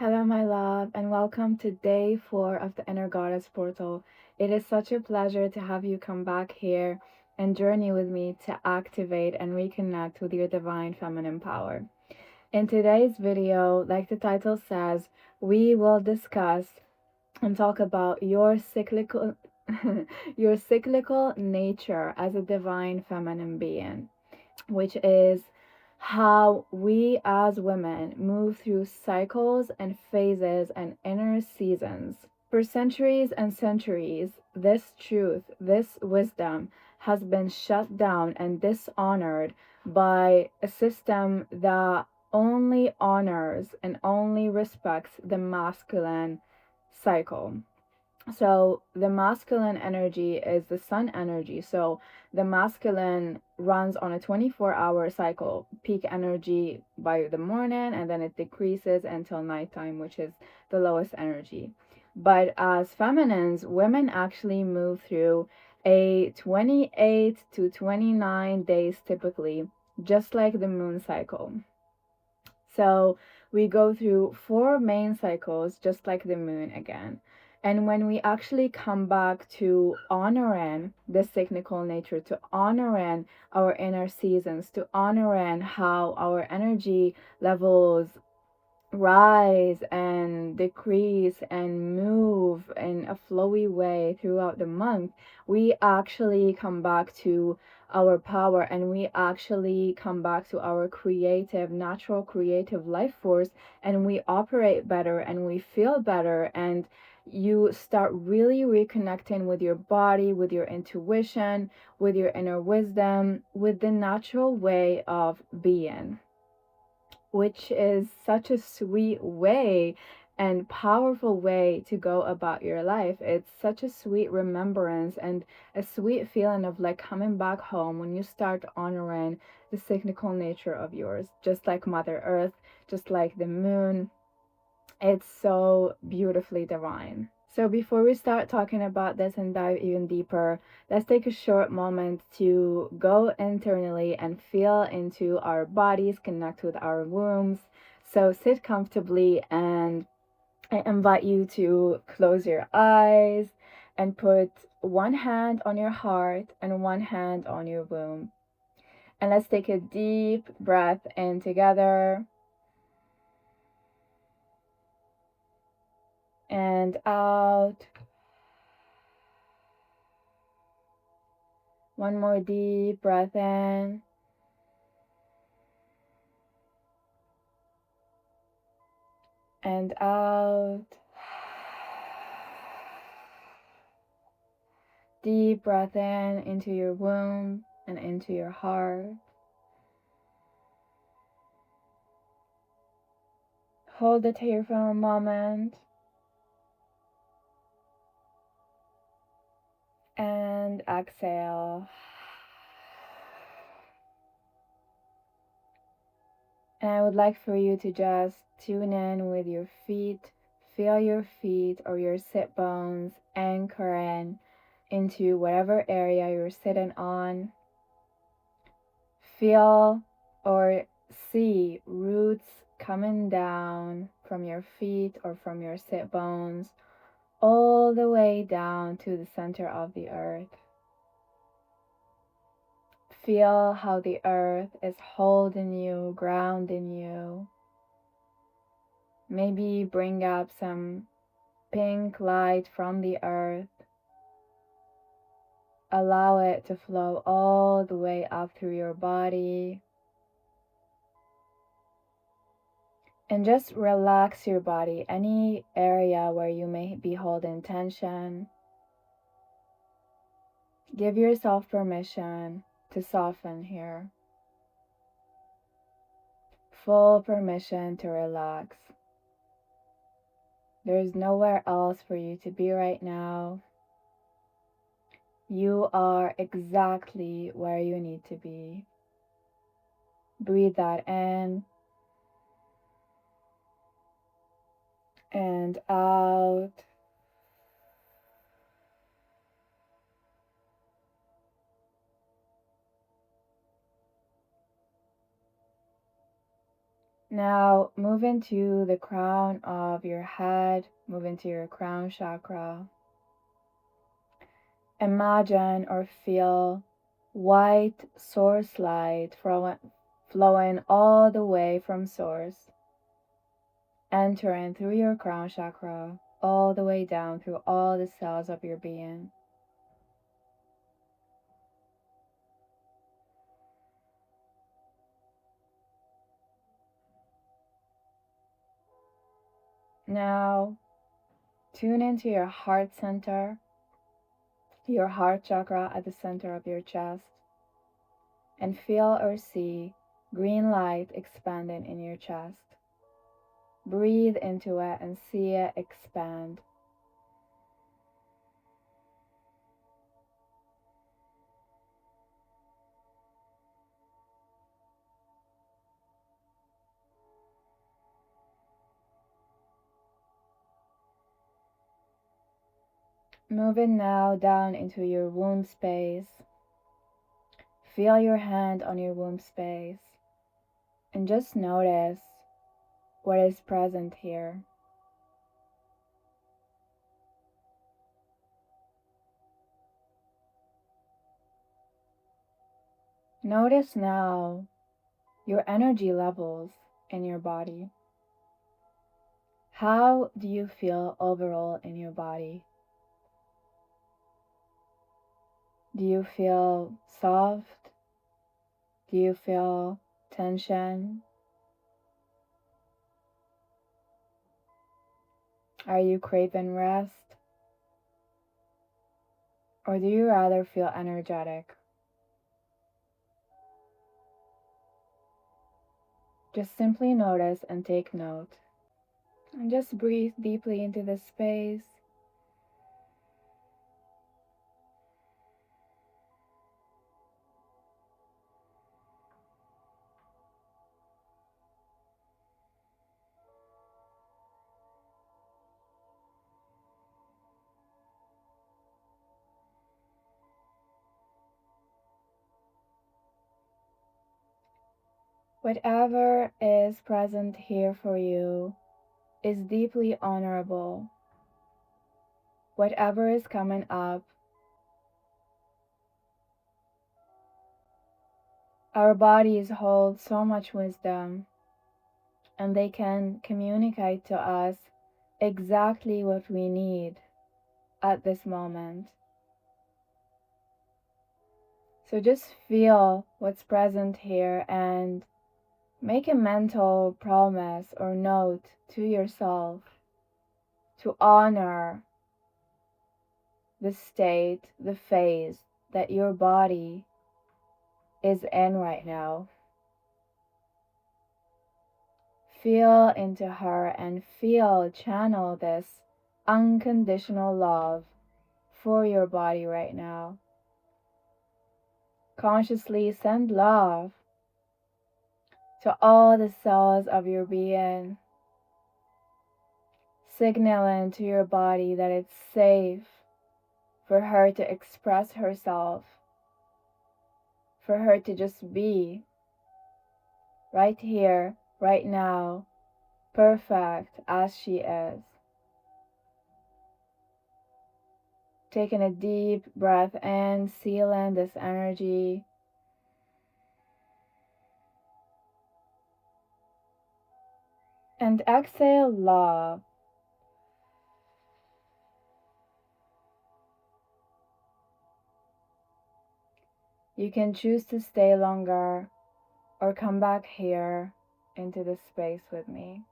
Hello, my love, and welcome to day 4 of the Inner Goddess Portal. It is such a pleasure to have you come back here and journey with me to activate and reconnect with your divine feminine power. In today's video, like the title says, we will discuss and talk about your cyclical your cyclical nature as a divine feminine being, which is how we as women move through cycles and phases and inner seasons. For centuries and centuries, this truth, this wisdom has been shut down and dishonored by a system that only honors and only respects the masculine cycle. So the masculine energy is the sun energy. So the masculine runs on a 24-hour cycle, peak energy by the morning, and then it decreases until nighttime, which is the lowest energy. But as feminines, women actually move through a 28 to 29 days typically, just like the moon cycle. So we go through 4 main cycles, just like the moon again. And when we actually come back to honoring the cyclical nature, to honoring our inner seasons, to honoring how our energy levels rise and decrease and move in a flowy way throughout the month, we actually come back to our power, and we actually come back to our creative, natural creative life force, and we operate better and we feel better, and you start really reconnecting with your body, with your intuition, with your inner wisdom, with the natural way of being, which is such a sweet way and powerful way to go about your life. It's such a sweet remembrance and a sweet feeling of like coming back home when you start honoring the cyclical nature of yours, just like Mother Earth, just like the moon. It's so beautifully divine. So before we start talking about this and dive even deeper, let's take a short moment to go internally and feel into our bodies, connect with our wombs. So sit comfortably, and I invite you to close your eyes and put one hand on your heart and one hand on your womb. And let's take a deep breath in together and out. One more deep breath in and out. Deep breath in into your womb and into your heart. Hold it here for a moment. And exhale. And I would like for you to just tune in with your feet. Feel your feet or your sit bones anchoring into whatever area you're sitting on. Feel or see roots coming down from your feet or from your sit bones all the way down to the center of the earth. Feel how the earth is holding you, grounding you. Maybe bring up some pink light from the earth. Allow it to flow all the way up through your body. And just relax your body, any area where you may be holding tension. Give yourself permission to soften here. Full permission to relax. There's nowhere else for you to be right now. You are exactly where you need to be. Breathe that in and out. Now move into the crown of your head, move into your crown chakra. Imagine or feel white source light flowing all the way from source, entering through your crown chakra, all the way down through all the cells of your being. Now, tune into your heart center, your heart chakra at the center of your chest, and feel or see green light expanding in your chest. Breathe into it and see it expand. Moving now down into your womb space. Feel your hand on your womb space and just notice what is present here. Notice now your energy levels in your body. How do you feel overall in your body? Do you feel soft? Do you feel tension? Are you craving rest? Or do you rather feel energetic? Just simply notice and take note. And just breathe deeply into this space. Whatever is present here for you is deeply honorable. Whatever is coming up, our bodies hold so much wisdom, and they can communicate to us exactly what we need at this moment. So just feel what's present here and make a mental promise or note to yourself to honor the state, the phase that your body is in right now. Feel into her and channel this unconditional love for your body right now. Consciously send love to all the cells of your being, signaling to your body that it's safe for her to express herself, for her to just be right here, right now, perfect as she is. Taking a deep breath in, sealing this energy. And exhale love. You can choose to stay longer or come back here into this space with me.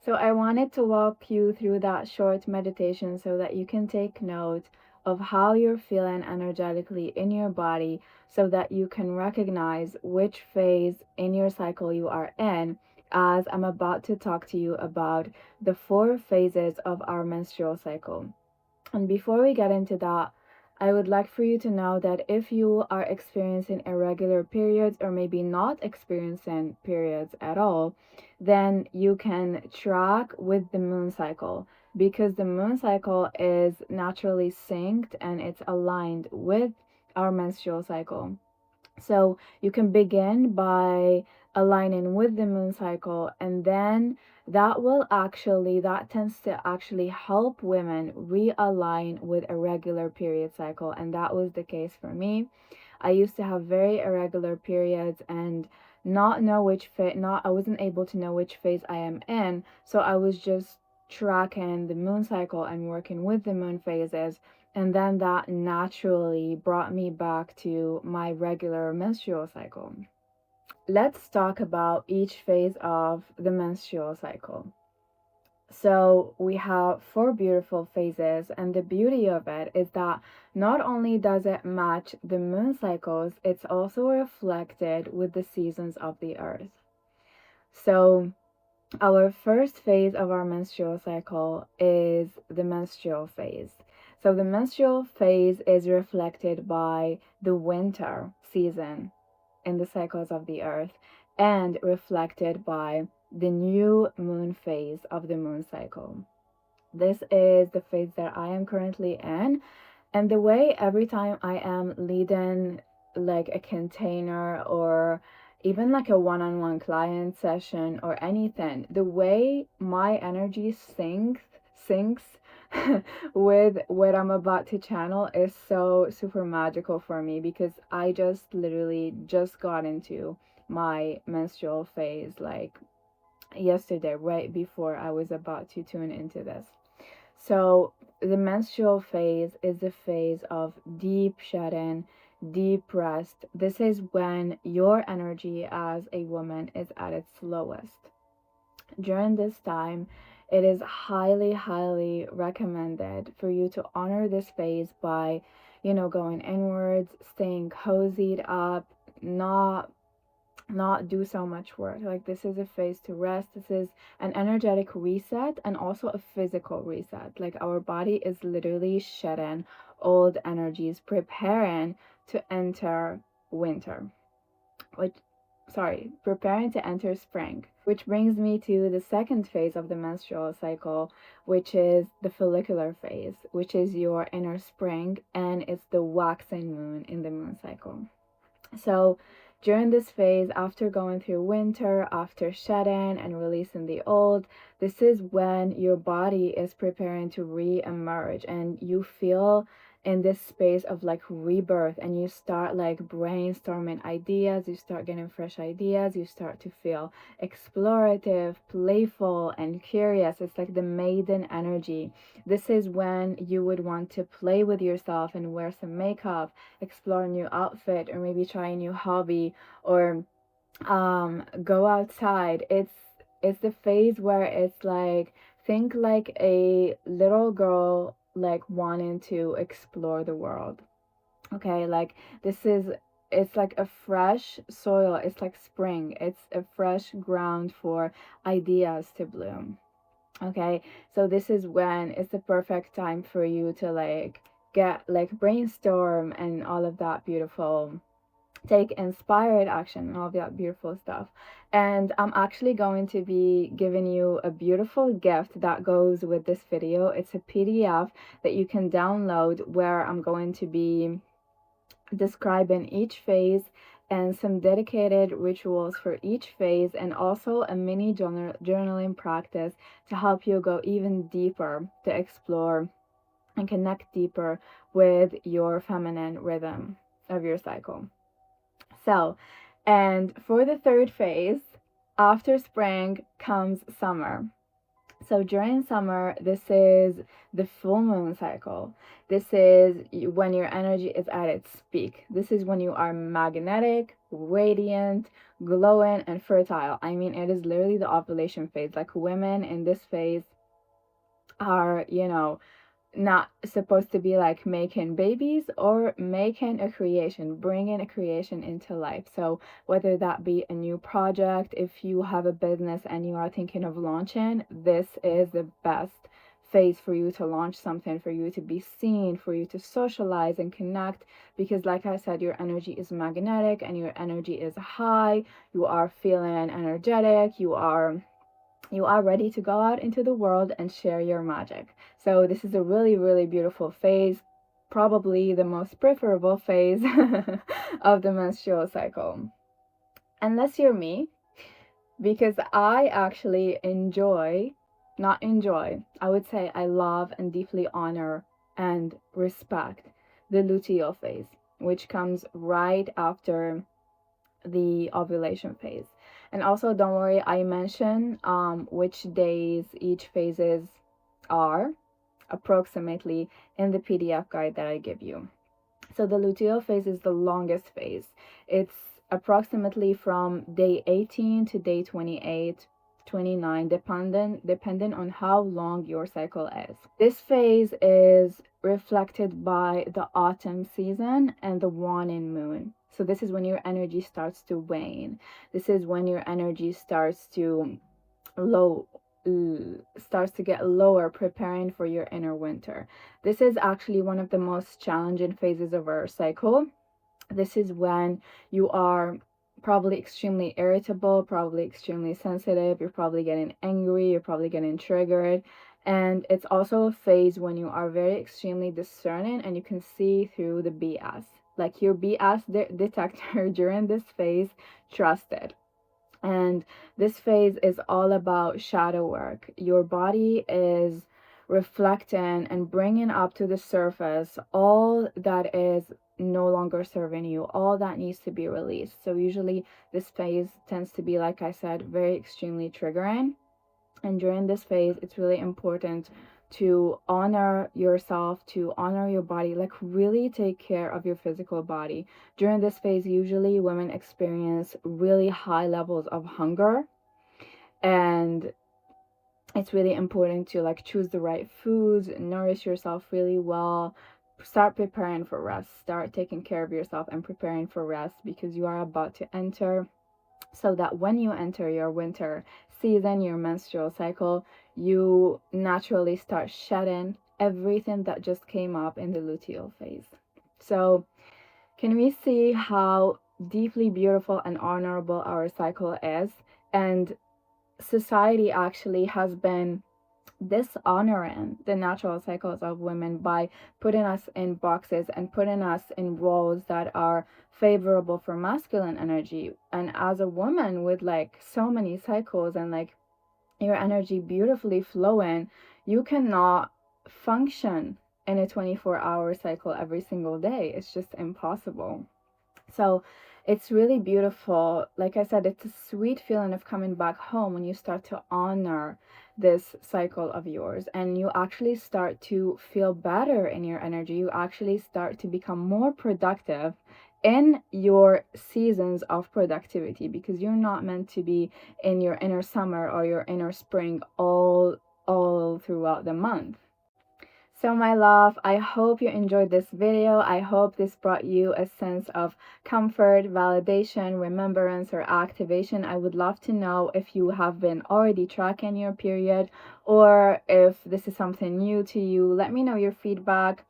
So I wanted to walk you through that short meditation so that you can take note of how you're feeling energetically in your body so that you can recognize which phase in your cycle you are in, as I'm about to talk to you about the 4 phases of our menstrual cycle. And before we get into that, I would like for you to know that if you are experiencing irregular periods or maybe not experiencing periods at all, then you can track with the moon cycle, because the moon cycle is naturally synced and it's aligned with our menstrual cycle. So you can begin by aligning with the moon cycle, and then that tends to actually help women realign with a regular period cycle. And that was the case for me. I used to have very irregular periods and not know which phase, not I wasn't able to know which phase I am in. So I was just tracking the moon cycle and working with the moon phases. And then that naturally brought me back to my regular menstrual cycle. Let's talk about each phase of the menstrual cycle. So we have four beautiful phases, and the beauty of it is that not only does it match the moon cycles, it's also reflected with the seasons of the earth. So our first phase of our menstrual cycle is the menstrual phase. So the menstrual phase is reflected by the winter season in the cycles of the earth and reflected by the new moon phase of the moon cycle. This is the phase that I am currently in. And the way every time I am leading like a container or even like a one-on-one client session or anything, the way my energy syncs with what I'm about to channel is so super magical for me, because I just literally just got into my menstrual phase like yesterday, right before I was about to tune into this. So, the menstrual phase is the phase of deep shedding, deep rest. This is when your energy as a woman is at its lowest. During this time, it is highly, highly recommended for you to honor this phase by, going inwards, staying cozied up, not do so much work. Like, this is a phase to rest. This is an energetic reset and also a physical reset. Like, our body is literally shedding old energies, preparing to enter winter, which preparing to enter spring, which brings me to the second phase of the menstrual cycle, which is the follicular phase, which is your inner spring, and it's the waxing moon in the moon cycle. So during this phase, after going through winter, after shedding and releasing the old, this is when your body is preparing to re-emerge, and you feel in this space of like rebirth, and you start like brainstorming ideas, you start getting fresh ideas, you start to feel explorative, playful, and curious. It's like the maiden energy. This is when you would want to play with yourself and wear some makeup, explore a new outfit, or maybe try a new hobby, or go outside. It's the phase where it's like, think like a little girl like wanting to explore the world. Okay, like this is it's like a fresh soil, it's like spring, it's a fresh ground for ideas to bloom. Okay, so this is when it's the perfect time for you to like get like brainstorm and all of that beautiful, take inspired action and all of that beautiful stuff. And I'm actually going to be giving you a beautiful gift that goes with this video. It's a PDF that you can download, where I'm going to be describing each phase and some dedicated rituals for each phase, and also a mini journaling practice to help you go even deeper, to explore and connect deeper with your feminine rhythm of your cycle. So, and for the third phase, after spring comes summer. So during summer, this is the full moon cycle. This is when your energy is at its peak. This is when you are magnetic, radiant, glowing, and fertile. I mean, it is literally the ovulation phase. Like, women in this phase are, not supposed to be like making babies or making a creation, bringing a creation into life. So whether that be a new project, if you have a business and you are thinking of launching, this is the best phase for you to launch something, for you to be seen, for you to socialize and connect, because like I said, your energy is magnetic and your energy is high. You are feeling energetic, you are ready to go out into the world and share your magic. So this is a really, really beautiful phase, probably the most preferable phase of the menstrual cycle. Unless you're me, because I actually not enjoy, I would say I love and deeply honor and respect the luteal phase, which comes right after the ovulation phase. And also, don't worry, I mention which days each phases are approximately in the PDF guide that I give you. So the luteal phase is the longest phase. It's approximately from day 18 to day 28, 29, dependent on how long your cycle is. This phase is reflected by the autumn season and the waning moon. So this is when your energy starts to wane. This is when your energy starts to low starts to get lower, preparing for your inner winter. This is actually one of the most challenging phases of our cycle. This is when you are probably extremely irritable, probably extremely sensitive, you're probably getting angry, you're probably getting triggered. And it's also a phase when you are very extremely discerning and you can see through the BS. Like your BS detector during this phase, trust it. And this phase is all about shadow work. Your body is reflecting and bringing up to the surface all that is no longer serving you, all that needs to be released. So, usually, this phase tends to be, like I said, very extremely triggering. And during this phase, it's really important to honor yourself, to honor your body, like really take care of your physical body. During this phase, usually women experience really high levels of hunger, and it's really important to like choose the right foods, nourish yourself really well, start preparing for rest, start taking care of yourself and preparing for rest, because you are about to enter, so that when you enter your winter season, your menstrual cycle, you naturally start shedding everything that just came up in the luteal phase. So, can we see how deeply beautiful and honorable our cycle is? And society actually has been dishonoring the natural cycles of women by putting us in boxes and putting us in roles that are favorable for masculine energy. And as a woman with like so many cycles and like your energy beautifully flowing, you cannot function in a 24-hour cycle every single day. It's just impossible. So it's really beautiful. Like I said, it's a sweet feeling of coming back home when you start to honor this cycle of yours and you actually start to feel better in your energy. You actually start to become more productive in your seasons of productivity, because you're not meant to be in your inner summer or your inner spring all throughout the month. So my love, I hope you enjoyed this video. I hope this brought you a sense of comfort, validation, remembrance, or activation. I would love to know if you have been already tracking your period or if this is something new to you. Let me know your feedback.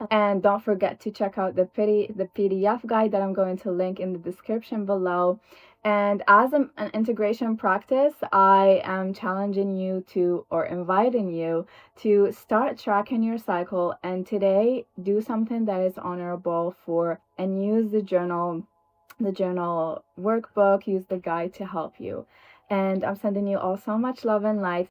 And don't forget to check out the PDF guide that I'm going to link in the description below. And as an integration practice, I am challenging you to, or inviting you to start tracking your cycle. And today, do something that is honorable for, and use the journal workbook, use the guide to help you. And I'm sending you all so much love and light.